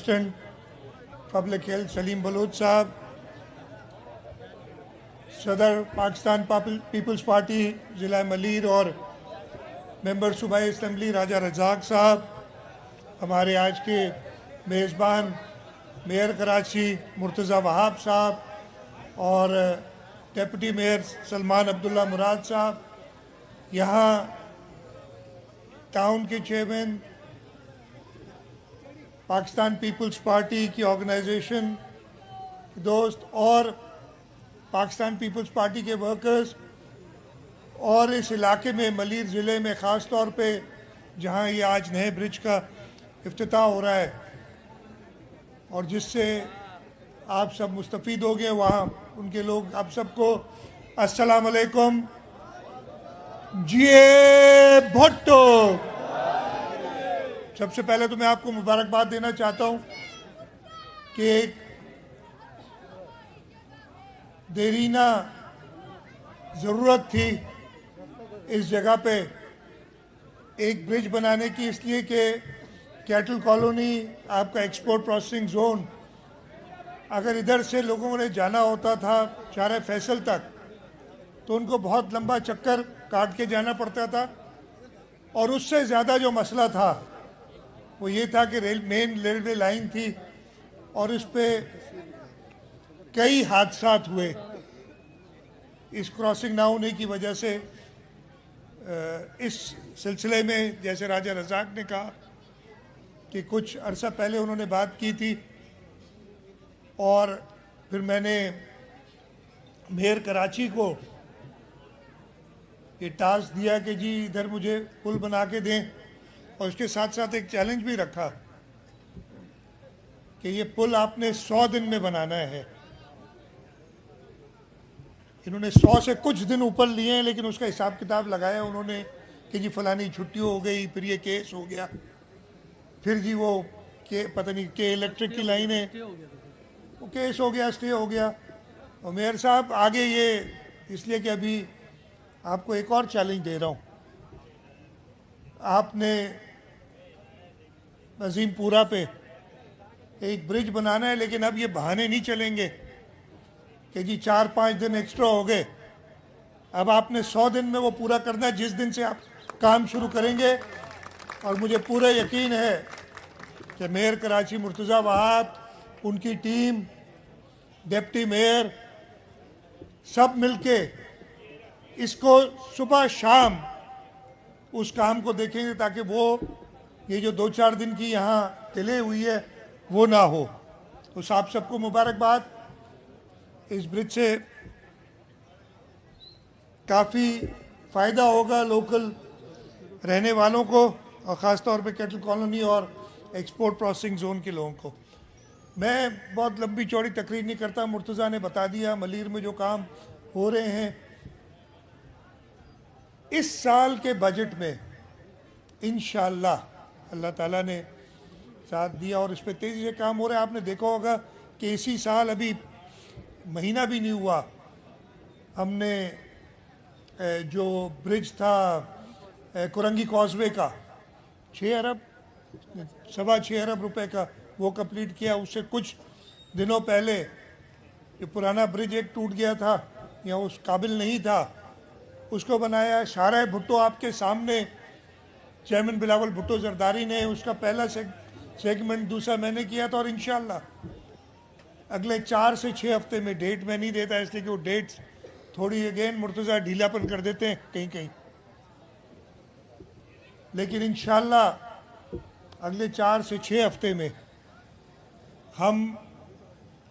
Public health Salim Bloch साहब, सदर Pakistan peoples party ज़िला मलीर और मेंबर सूबाई असम्बली राजा रज़ाक साहब, हमारे आज के मेज़बान मेयर कराची मुर्तज़ा वहाब साहब और डिप्टी मेयर सलमान अब्दुल्ला मुराद साहब, यहाँ टाउन के चेयरमैन पाकिस्तान पीपल्स पार्टी की ऑर्गेनाइजेशन दोस्त और पाकिस्तान पीपल्स पार्टी के वर्कर्स और इस इलाके में मलीर ज़िले में ख़ास तौर पे जहां ये आज नए ब्रिज का इफ्तिताह हो रहा है और जिससे आप सब मुस्तफ़ीद हो गए, वहाँ उनके लोग आप सबको अस्सलाम वालेकुम। जिए भुट्टो। सबसे पहले तो मैं आपको मुबारकबाद देना चाहता हूँ कि एक देरीना ज़रूरत थी इस जगह पे एक ब्रिज बनाने की, इसलिए कि कैटल कॉलोनी आपका एक्सपोर्ट प्रोसेसिंग जोन, अगर इधर से लोगों ने जाना होता था चारे फैसल तक तो उनको बहुत लंबा चक्कर काट के जाना पड़ता था और उससे ज़्यादा जो मसला था वो ये था कि मेन रेलवे लाइन थी और इस पे कई हादसात हुए इस क्रॉसिंग ना होने की वजह से। इस सिलसिले में जैसे राजा रज़ाक ने कहा कि कुछ अरसा पहले उन्होंने बात की थी और फिर मैंने मेयर कराची को ये टास्क दिया कि जी इधर मुझे पुल बना के दें और उसके साथ साथ एक चैलेंज भी रखा कि ये पुल आपने 100 दिन में बनाना है। इन्होंने 100 से कुछ दिन ऊपर लिए हैं, लेकिन उसका हिसाब किताब लगाया उन्होंने कि जी फलानी छुट्टी हो गई, फिर ये केस हो गया, फिर जी वो के पता नहीं के इलेक्ट्रिक की लाइन है वो केस हो गया, स्टे हो गया। और मेयर साहब आगे ये इसलिए कि अभी आपको एक और चैलेंज दे रहा हूँ। आपने नज़ीमपुरा पे एक ब्रिज बनाना है, लेकिन अब ये बहाने नहीं चलेंगे कि जी 4-5 दिन एक्स्ट्रा हो गए। अब आपने 100 दिन में वो पूरा करना है जिस दिन से आप काम शुरू करेंगे। और मुझे पूरा यकीन है कि मेयर कराची मुर्तज़ा वहाब, उनकी टीम, डिप्टी मेयर सब मिलके इसको सुबह शाम उस काम को देखेंगे ताकि वो ये जो 2-4 दिन की यहाँ डिले हुई है वो ना हो। तो आप सबको मुबारकबाद। इस ब्रिज से काफ़ी फ़ायदा होगा लोकल रहने वालों को और ख़ास तौर पे कैटल कॉलोनी और एक्सपोर्ट प्रोसेसिंग जोन के लोगों को। मैं बहुत लंबी चौड़ी तकरीर नहीं करता, मुर्तज़ा ने बता दिया मलीर में जो काम हो रहे हैं। इस साल के बजट में इंशाअल्लाह अल्लाह ताला ने साथ दिया और इस पर तेज़ी से काम हो रहा है। आपने देखा होगा कि इसी साल अभी महीना भी नहीं हुआ हमने जो ब्रिज था कुरंगी कॉजवे का 6 अरब 6.25 अरब रुपए का वो कंप्लीट किया। उससे कुछ दिनों पहले जो पुराना ब्रिज एक टूट गया था या उस काबिल नहीं था उसको बनाया। शाहराह भुट्टो आपके सामने चेयरमैन बिलावल भुट्टो जरदारी ने उसका पहला सेगमेंट दूसरा मैंने किया था और इंशाअल्लाह अगले 4 से 6 हफ्ते में, डेट मैं नहीं देता इसलिए कि वो डेट्स थोड़ी अगेन मुर्तज़ा ढीलापन कर देते हैं कहीं कहीं, लेकिन इंशाअल्लाह अगले 4 से 6 हफ्ते में हम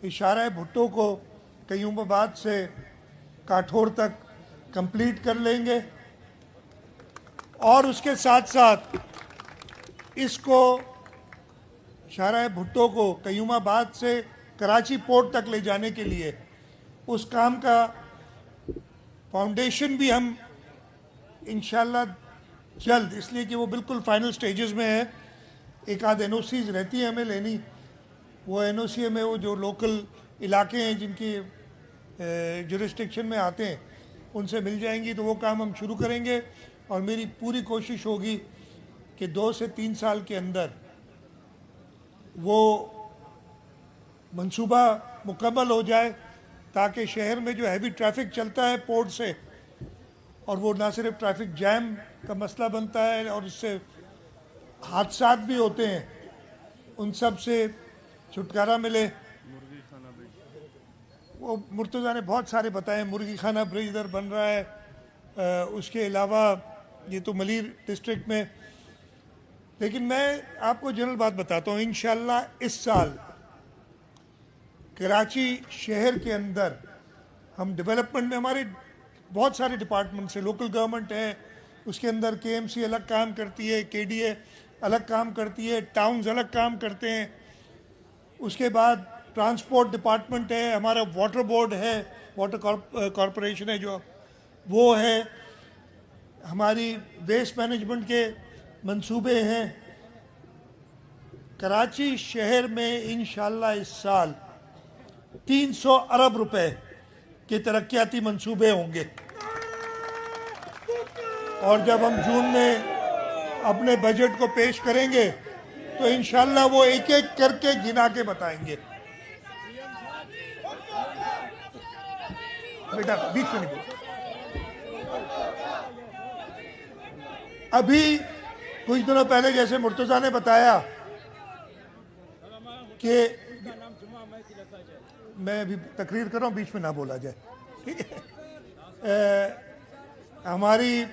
इशारा भुट्टो को कयूमाबाद से काठोर तक कंप्लीट कर लेंगे और उसके साथ साथ इसको इशारा भुट्टो को कयूमाबाद से कराची पोर्ट तक ले जाने के लिए उस काम का फाउंडेशन भी हम इंशाल्लाह जल्द, इसलिए कि वो बिल्कुल फाइनल स्टेजेस में है। एक आध एनओसीज रहती है हमें लेनी, वो एनओसी में वो जो लोकल इलाके हैं जिनकी जुरिस्डिक्शन में आते हैं उनसे मिल जाएंगी, तो वो काम हम शुरू करेंगे। और मेरी पूरी कोशिश होगी कि 2 से 3 साल के अंदर वो मंसूबा मुकम्मल हो जाए ताकि शहर में जो हैवी ट्रैफिक चलता है पोर्ट से, और वो ना सिर्फ ट्रैफिक जैम का मसला बनता है और इससे हादसात भी होते हैं, उन सब से छुटकारा मिले। वो मुर्तज़ा ने बहुत सारे बताए, मुर्गी खाना ब्रिज इधर बन रहा है, उसके अलावा ये तो मलीर डिस्ट्रिक्ट में। लेकिन मैं आपको जनरल बात बताता हूँ, इंशाल्लाह इस साल कराची शहर के अंदर हम डेवलपमेंट में, हमारे बहुत सारे डिपार्टमेंट्स है, लोकल गवर्नमेंट है, उसके अंदर केएमसी अलग काम करती है, केडीए अलग काम करती है, टाउन्स अलग काम करते हैं, उसके बाद ट्रांसपोर्ट डिपार्टमेंट है, हमारा वाटर बोर्ड है, वाटर कॉरपोरेशन है जो वो है, हमारी वेस्ट मैनेजमेंट के मंसूबे हैं। कराची शहर में इंशाल्लाह इस साल 300 अरब रुपए के तरक्याती मंसूबे होंगे, और जब हम जून में अपने बजट को पेश करेंगे तो इंशाल्लाह वो एक एक करके गिना के बताएंगे। बेटा बीच में नहीं बोल। अभी कुछ दिनों पहले जैसे मुर्तज़ा ने बताया कि मैं अभी तकरीर कर रहा हूँ, बीच में ना बोला जाए, ठीक है। हमारी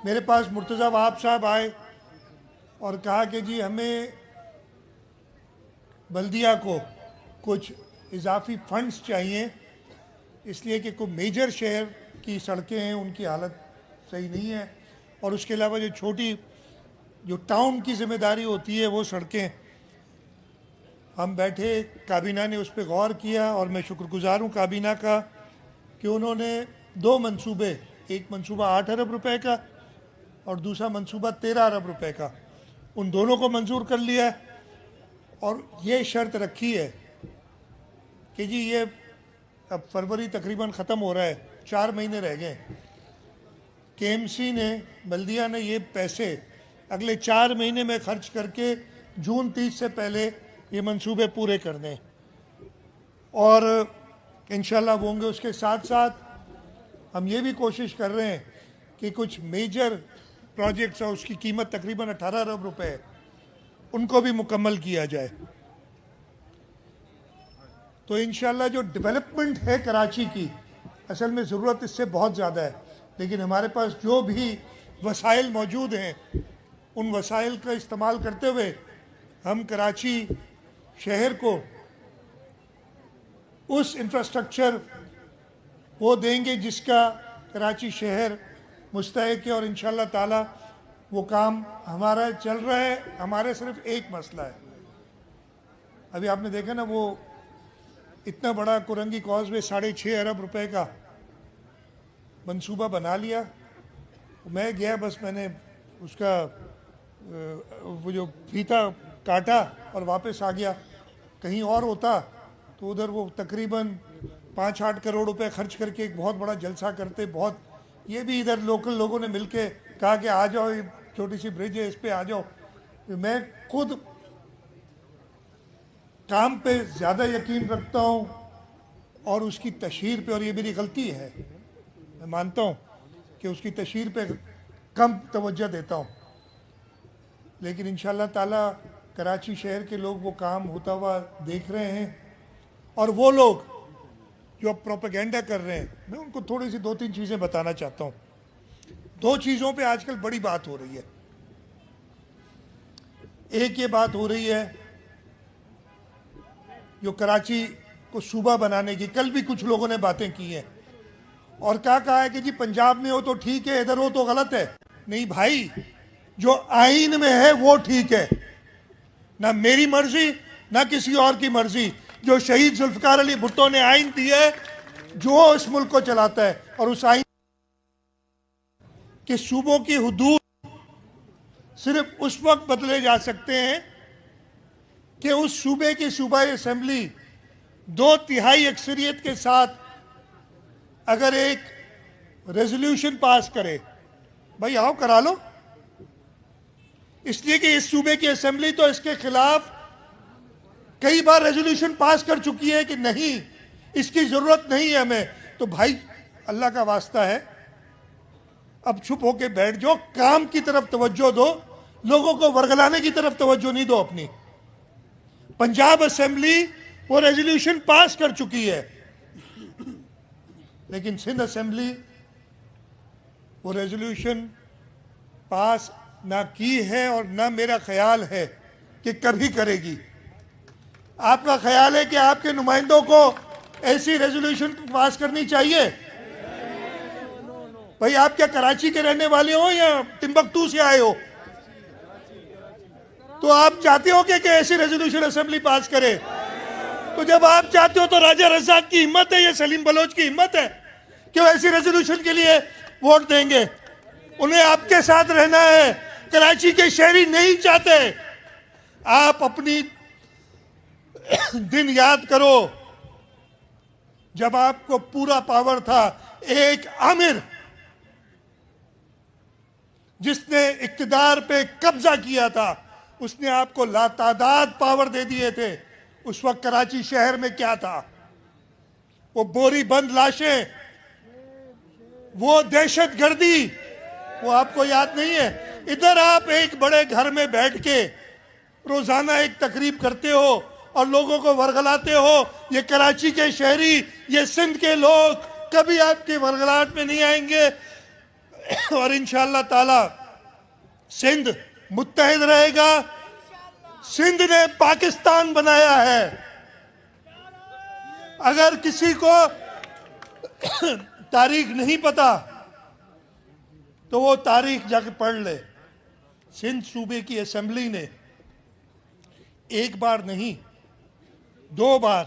मेरे पास मुर्तज़ा वहाब साहब आए और कहा कि जी हमें बल्दिया को कुछ इजाफी फंड्स चाहिए, इसलिए कि कोई मेजर शहर की सड़कें हैं उनकी हालत सही नहीं है, और उसके अलावा जो छोटी जो टाउन की जिम्मेदारी होती है वो सड़कें। हम बैठे, काबीना ने उस पर गौर किया और मैं शुक्रगुजार हूँ काबीना का कि उन्होंने दो मंसूबे, एक मंसूबा 8 अरब रुपए का और दूसरा मंसूबा 13 अरब रुपए का, उन दोनों को मंजूर कर लिया है। और ये शर्त रखी है कि जी ये अब फरवरी तकरीबन ख़त्म हो रहा है, 4 महीने रह गए, केएमसी ने, बल्दिया ने ये पैसे अगले 4 महीने में खर्च करके जून 30 से पहले ये मंसूबे पूरे कर दें, और इंशाल्लाह वो होंगे। उसके साथ साथ हम ये भी कोशिश कर रहे हैं कि कुछ मेजर प्रोजेक्ट्स और उसकी कीमत तकरीबन 18 अरब रुपए है, उनको भी मुकम्मल किया जाए। तो इंशाल्लाह जो डेवलपमेंट है कराची की, असल में ज़रूरत इससे बहुत ज़्यादा है, लेकिन हमारे पास जो भी वसाइल मौजूद हैं उन वसाइल का इस्तेमाल करते हुए हम कराची शहर को उस इंफ्रास्ट्रक्चर वो देंगे जिसका कराची शहर मुस्तहिक है, और इंशाल्लाह ताला वो काम हमारा चल रहा है। हमारे सिर्फ एक मसला है, अभी आपने देखा ना वो इतना बड़ा कुरंगी कॉजवे 6.5 अरब रुपए का मंसूबा बना लिया। मैं गया, बस मैंने उसका वो जो फीता काटा और वापस आ गया। कहीं और होता तो उधर वो तकरीबन 5-8 करोड़ रुपए खर्च करके एक बहुत बड़ा जलसा करते। बहुत ये भी इधर लोकल लोगों ने मिलके कहा कि आ जाओ, ये छोटी सी ब्रिज है, इस पे आ जाओ। मैं खुद काम पे ज़्यादा यकीन रखता हूँ और उसकी तशहीर पे, और ये मेरी गलती है, मैं मानता हूँ कि उसकी तशहीर पे कम तवज्जो देता हूँ, लेकिन इंशाल्लाह ताला कराची शहर के लोग वो काम होता हुआ देख रहे हैं। और वो लोग जो अब प्रोपेगेंडा कर रहे हैं, मैं उनको थोड़ी सी 2-3 चीज़ें बताना चाहता हूँ। 2 चीज़ों पे आजकल बड़ी बात हो रही है। एक ये बात हो रही है जो कराची को सूबा बनाने की, कल भी कुछ लोगों ने बातें की हैं और क्या कहा है कि जी पंजाब में हो तो ठीक है, इधर हो तो गलत है। नहीं भाई, जो आइन में है वो ठीक है, ना मेरी मर्जी ना किसी और की मर्जी। जो शहीद जुल्फकार अली भुट्टो ने आइन दिया है, जो इस मुल्क को चलाता है, और उस आइन के सूबों की हुदूद सिर्फ उस वक्त बदले जा सकते हैं कि उस सूबे की सूबाई असेंबली 2/3 अक्सरियत के साथ अगर एक रेजोल्यूशन पास करे। भाई आओ करा लो, इसलिए कि इस सूबे की असेंबली तो इसके खिलाफ कई बार रेजोल्यूशन पास कर चुकी है कि नहीं, इसकी जरूरत नहीं है हमें। तो भाई अल्लाह का वास्ता है, अब चुप होके बैठ जाओ, काम की तरफ तवज्जो दो, लोगों को वर्गलाने की तरफ तवज्जो नहीं दो अपनी। पंजाब असेंबली वो रेजोल्यूशन पास कर चुकी है, लेकिन सिंध असेंबली वो रेजोल्यूशन पास ना की है और ना मेरा ख्याल है कि कभी करेगी। आपका ख्याल है कि आपके नुमाइंदों को ऐसी रेजोल्यूशन पास करनी चाहिए? भाई आप क्या कराची के रहने वाले हो या टिम्बकटू से आए हो? तो आप चाहते हो कि ऐसी रेजोल्यूशन असेंबली पास करे? तो जब आप चाहते हो तो राजा रज़ाक की हिम्मत है या सलीम बलोच की हिम्मत है कि वो ऐसी रेजोल्यूशन के लिए वोट देंगे? उन्हें आपके साथ रहना है, कराची के शहरी नहीं चाहते। आप अपनी दिन याद करो जब आपको पूरा पावर था। एक आमिर जिसने इक्तिदार पे कब्जा किया था, उसने आपको लातादाद पावर दे दिए थे। उस वक्त कराची शहर में क्या था? वो बोरी बंद लाशें, वो दहशत गर्दी, वो आपको याद नहीं है? इधर आप एक बड़े घर में बैठ के रोजाना एक तकरीब करते हो और लोगों को वर्गलाते हो। ये कराची के शहरी, ये सिंध के लोग कभी आपके वर्गलाहट में नहीं आएंगे और इंशाअल्लाह ताला सिंध मुत्तहिद रहेगा। सिंध ने पाकिस्तान बनाया है। अगर किसी को तारीख नहीं पता तो वो तारीख जाके पढ़ ले। सिंध सूबे की असेंबली ने एक बार नहीं, 2 बार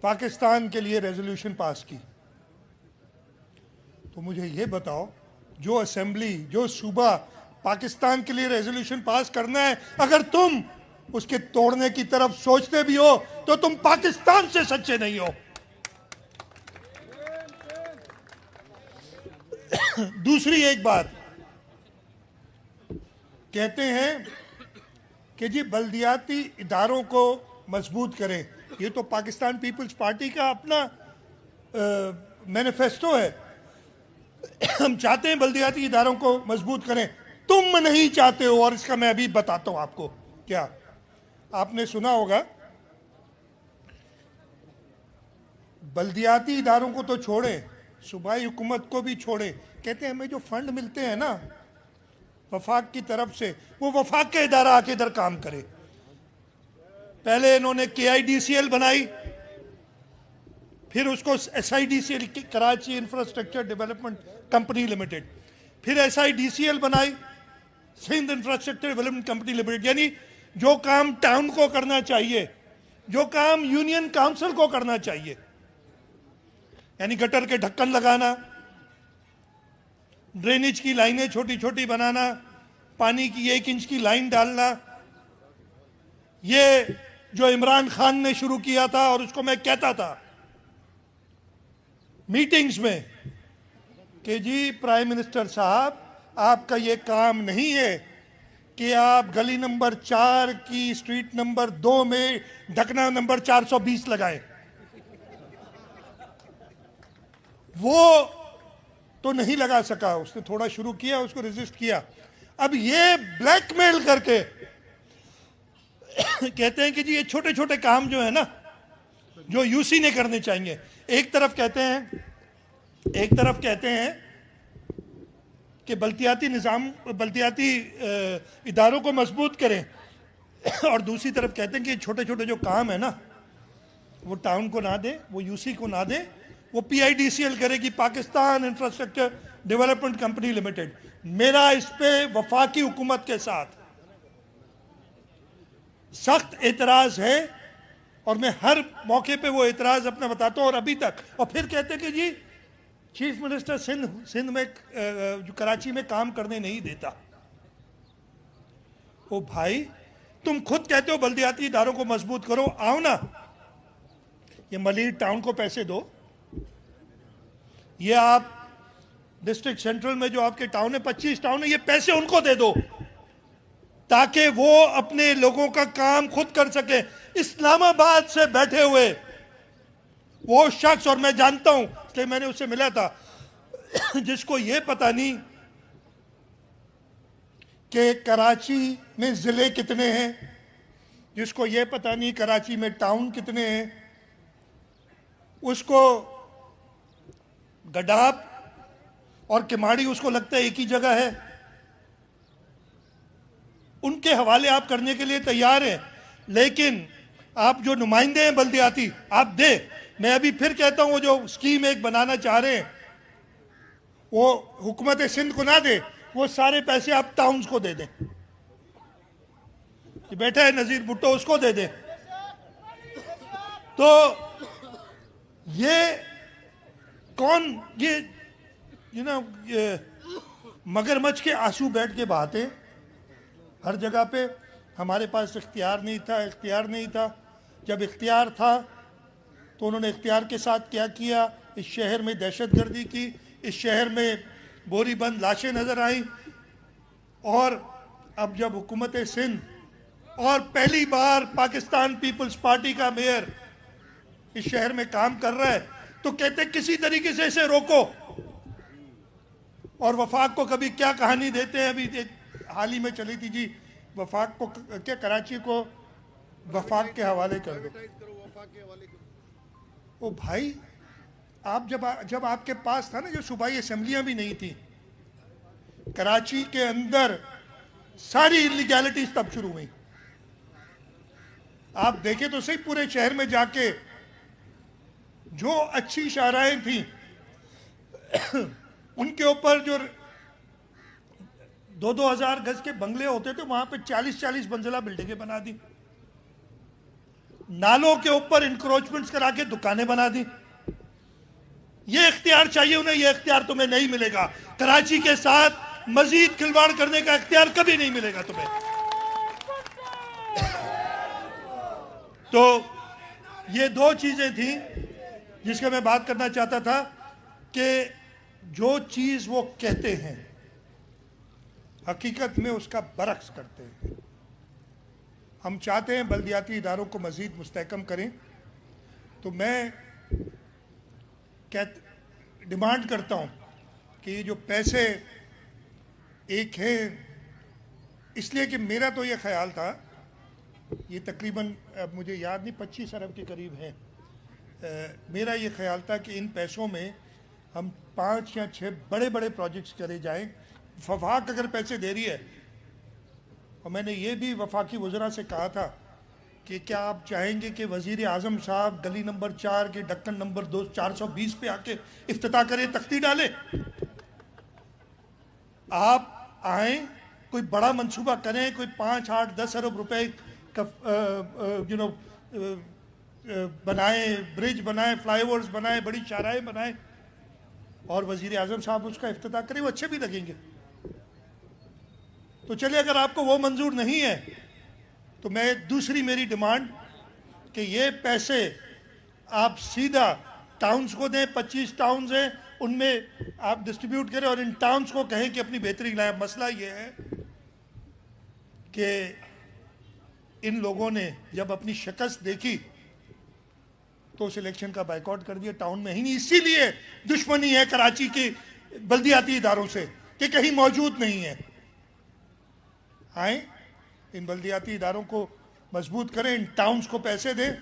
पाकिस्तान के लिए रेजोल्यूशन पास की। तो मुझे ये बताओ, जो असेंबली, जो सूबा पाकिस्तान के लिए रेजोल्यूशन पास करना है, अगर तुम उसके तोड़ने की तरफ सोचते भी हो तो तुम पाकिस्तान से सच्चे नहीं हो। दूसरी एक बात, कहते हैं कि जी बल्दियाती इदारों को मजबूत करें। ये तो पाकिस्तान पीपल्स पार्टी का अपना मैनिफेस्टो है। हम चाहते हैं बल्दियाती इदारों को मजबूत करें, तुम नहीं चाहते हो। और इसका मैं अभी बताता हूं आपको। क्या आपने सुना होगा, बल्दियाती इदारों को तो छोड़े, सूबाई हुकूमत को भी छोड़े, कहते हैं हमें जो फंड मिलते हैं ना वफाक की तरफ से, वो वफाक का इदारा आके इधर काम करे। पहले इन्होंने KIDCL बनाई, फिर उसको SIDCL, Karachi infrastructure development company limited, फिर SIDCL बनाई, Sindh infrastructure development company limited. यानी जो काम टाउन को करना चाहिए, जो काम यूनियन काउंसिल को करना चाहिए, यानी गटर के ढक्कन लगाना, ड्रेनेज की लाइनें छोटी छोटी बनाना, पानी की 1 इंच की लाइन डालना, ये जो इमरान खान ने शुरू किया था और उसको मैं कहता था मीटिंग्स में कि जी प्राइम मिनिस्टर साहब, आपका ये काम नहीं है कि आप गली नंबर 4 की स्ट्रीट नंबर 2 में ढकना नंबर 420 लगाएं। वो तो नहीं लगा सका, उसने थोड़ा शुरू किया, उसको रेजिस्ट किया। अब ये ब्लैकमेल करके कहते हैं कि जी ये छोटे छोटे काम जो है ना, जो यूसी ने करने चाहिए। एक तरफ कहते हैं कि बल्दियाती इदारों को मजबूत करें, और दूसरी तरफ कहते हैं कि छोटे छोटे जो काम है ना वो टाउन को ना दे, वो यूसी को ना दे, वो PIDCL करेगी, Pakistan infrastructure development company limited. मेरा इस पे वफाकी हुकूमत के साथ सख्त एतराज है और मैं हर मौके पे वो एतराज अपना बताता हूं। और अभी तक, और फिर कहते हैं कि जी चीफ मिनिस्टर सिंध में जो कराची में काम करने नहीं देता। ओ भाई, तुम खुद कहते हो बल्दियाती इदारों को मजबूत करो, आओ ना, ये मलीर टाउन को पैसे दो, ये आप डिस्ट्रिक्ट सेंट्रल में जो आपके टाउन है, 25 टाउन है, ये पैसे उनको दे दो। ताकि वो अपने लोगों का काम खुद कर सके। इस्लामाबाद से बैठे हुए वो शख्स, और मैं जानता हूं इसलिए मैंने उससे मिला था, जिसको ये पता नहीं कि कराची में जिले कितने हैं, जिसको ये पता नहीं कराची में टाउन कितने हैं, उसको गडाप और किमाड़ी उसको लगता है एक ही जगह है। उनके हवाले आप करने के लिए तैयार हैं, लेकिन आप जो नुमाइंदे हैं बल्दियाती, आप दे। मैं अभी फिर कहता हूं, वो जो स्कीम एक बनाना चाह रहे हैं वो हुकूमत सिंध को ना दे, वो सारे पैसे आप टाउन्स को दे दें। बैठा है नजीर भुट्टो, उसको दे दें। तो ये कौन, ये मगरमच्छ के आंसू बैठ के बहाते हर जगह पे। हमारे पास इख्तियार नहीं था। जब इख्तियार था तो उन्होंने इख्तियार के साथ क्या किया, इस शहर में दहशतगर्दी की, इस शहर में बोरीबंद लाशें नजर आई। और अब जब हुकूमत सिंध और पहली बार पाकिस्तान पीपल्स पार्टी का मेयर इस शहर में काम कर रहा है, तो कहते किसी तरीके से इसे रोको। और वफाक को कभी क्या कहानी देते हैं, अभी एक हाल ही में चली थी जी, वफाक को क्या, कराची को वफाक के हवाले कर दो। ओ भाई, आप जब आपके पास था ना, जो सूबाई असेंबलियां भी नहीं थी कराची के अंदर, सारी इलीगैलिटीज तब शुरू हुई। आप देखें तो सही, पूरे शहर में जाके जो अच्छी शाहराएं थी उनके ऊपर जो 2-2 हजार गज के बंगले होते थे, वहां पे 40-40 मंजिला बिल्डिंगें बना दी। नालों के ऊपर इंक्रोचमेंट्स करा के दुकानें बना दी। ये इख्तियार चाहिए उन्हें, ये इख्तियार तुम्हें नहीं मिलेगा। कराची के साथ मजीद खिलवाड़ करने का इख्तियार कभी नहीं मिलेगा तुम्हें। तो ये दो चीजें थी जिसके मैं बात करना चाहता था, कि जो चीज वो कहते हैं हकीकत में उसका बरक्स करते हैं। हम चाहते हैं बल्दियाती इदारों को मजीद मुस्तहकम करें, तो मैं डिमांड करता हूं कि ये जो पैसे एक है, इसलिए कि मेरा तो ये ख्याल था, ये तकरीबन अब मुझे याद नहीं 25 अरब के करीब है, मेरा ये ख्याल था कि इन पैसों में हम 5 या 6 बड़े बड़े प्रोजेक्ट्स करे जाएं। वफाक अगर पैसे दे रही है, और मैंने ये भी वफाकी वज़रा से कहा था कि क्या आप चाहेंगे कि वज़ीर आज़म साहब गली नंबर 4 के ढक्कन नंबर 420 पे आके इफ्तिताह करें, तख्ती डालें? आप आए, कोई बड़ा मंसूबा करें, कोई 5, 8, 10 अरब रुपए का बनाए, ब्रिज बनाए, फ्लाईओवर्स बनाए, बड़ी शाहराएं बनाए, और वज़ीर आज़म साहब उसका इफ्तिताह करें, वो अच्छे भी लगेंगे। तो चलिए, अगर आपको वो मंजूर नहीं है तो मैं दूसरी मेरी डिमांड कि ये पैसे आप सीधा टाउन्स को दें। 25 टाउन्स हैं, उनमें आप डिस्ट्रीब्यूट करें और इन टाउन्स को कहें कि अपनी बेहतरी लाएं। मसला ये है कि इन लोगों ने जब अपनी शिकस्त देखी तो उस इलेक्शन का बाइकआउट कर दिया। टाउन में ही नहीं, इसीलिए दुश्मनी है कराची की बल्दियाती इदारों से कि कहीं मौजूद नहीं है। आए, इन बल्दियाती इदारों को मजबूत करें, इन टाउन्स को पैसे दें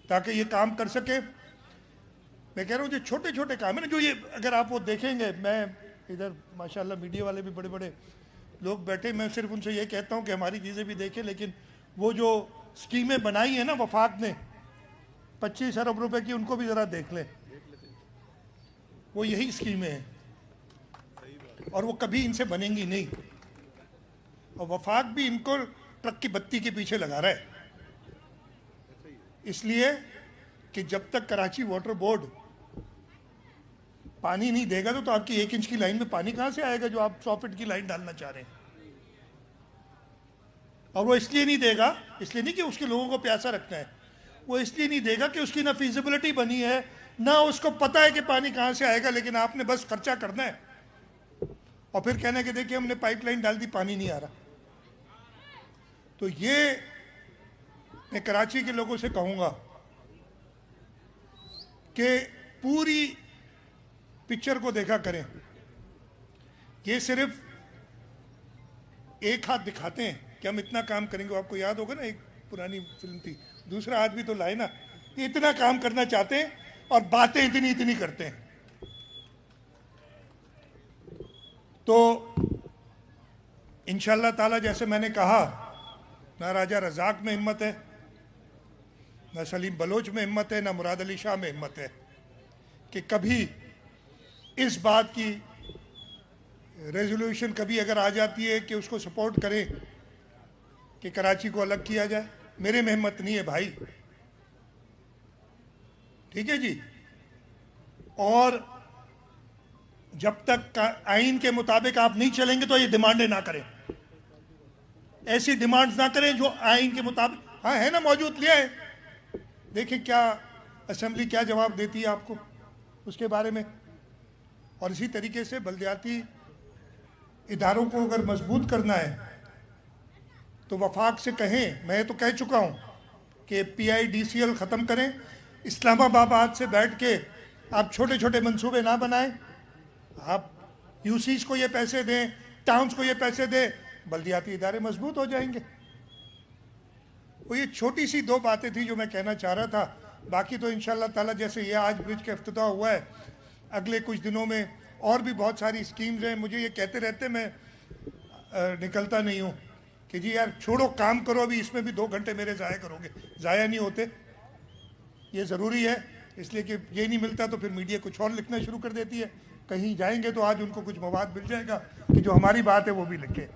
ताकि ये काम कर सके। मैं कह रहा हूँ जो छोटे छोटे काम है ना, जो ये अगर आप वो देखेंगे, मैं इधर माशाल्लाह मीडिया वाले भी बड़े बड़े लोग बैठे, मैं सिर्फ उनसे ये कहता हूँ कि हमारी चीज़ें भी देखें, लेकिन वो जो स्कीमें बनाई हैं ना वफाक ने 25 अरब रुपए की, उनको भी ज़रा देख लें। वो यही स्कीमें हैं और वो कभी इनसे बनेंगी नहीं। और वफाक भी इनको ट्रक की बत्ती के पीछे लगा रहा है, इसलिए कि जब तक कराची वाटर बोर्ड पानी नहीं देगा तो आपकी 1 इंच की लाइन में पानी कहां से आएगा जो आप 100 फीट की लाइन डालना चाह रहे हैं। और वो इसलिए नहीं देगा, इसलिए नहीं कि उसके लोगों को प्यासा रखना है, वो इसलिए नहीं देगा कि उसकी ना फीजिबिलिटी बनी है, ना उसको पता है कि पानी कहां से आएगा, लेकिन आपने बस खर्चा करना है और फिर कहना कि देखिए हमने पाइपलाइन डाल दी, पानी नहीं आ रहा। तो ये मैं कराची के लोगों से कहूँगा कि पूरी पिक्चर को देखा करें। ये सिर्फ एक हाथ दिखाते हैं कि हम इतना काम करेंगे। आपको याद होगा ना, एक पुरानी फिल्म थी, दूसरा हाथ भी तो लाए ना। ये इतना काम करना चाहते हैं और बातें इतनी इतनी करते हैं। तो इंशाअल्लाह ताला, जैसे मैंने कहा, ना राजा रजाक में हिम्मत है, ना सलीम बलोच में हिम्मत है, ना मुराद अली शाह में हिम्मत है कि कभी इस बात की रेजोल्यूशन कभी अगर आ जाती है कि उसको सपोर्ट करें कि कराची को अलग किया जाए। मेरे में हिम्मत नहीं है भाई, ठीक है जी। और जब तक आइन के मुताबिक आप नहीं चलेंगे तो ये डिमांडें ना करें, ऐसी डिमांड्स ना करें जो आइन के मुताबिक। हाँ है ना, मौजूद लिया है, देखिए क्या असेंबली क्या जवाब देती है आपको उसके बारे में। और इसी तरीके से बल्दियाती इदारों को अगर मजबूत करना है तो वफाक से कहें, मैं तो कह चुका हूँ कि PIDCL ख़त्म करें। इस्लामाबाद से बैठ के आप छोटे छोटे मंसूबे ना बनाएं, आप UCs को ये पैसे दें, टाउन्स को ये पैसे दें, बल्दियाती इदारे मजबूत हो जाएंगे। वो ये छोटी सी दो बातें थी जो मैं कहना चाह रहा था। बाकी तो इंशाअल्लाह ताला जैसे ये आज ब्रिज का इफ्तिताह हुआ है, अगले कुछ दिनों में और भी बहुत सारी स्कीम्स हैं। मुझे ये कहते रहते मैं निकलता नहीं हूँ कि जी यार छोड़ो, काम करो, अभी इसमें भी 2 घंटे मेरे ज़ाया करोगे। ज़ाया नहीं होते, ये ज़रूरी है, इसलिए कि ये नहीं मिलता तो फिर मीडिया कुछ और लिखना शुरू कर देती है। कहीं जाएंगे तो आज उनको कुछ मवाद मिल जाएगा कि जो हमारी बात है वो भी लिखे।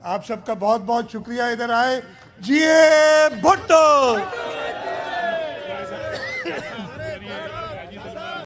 आप सबका बहुत बहुत शुक्रिया इधर आए। जिए भुट्टो।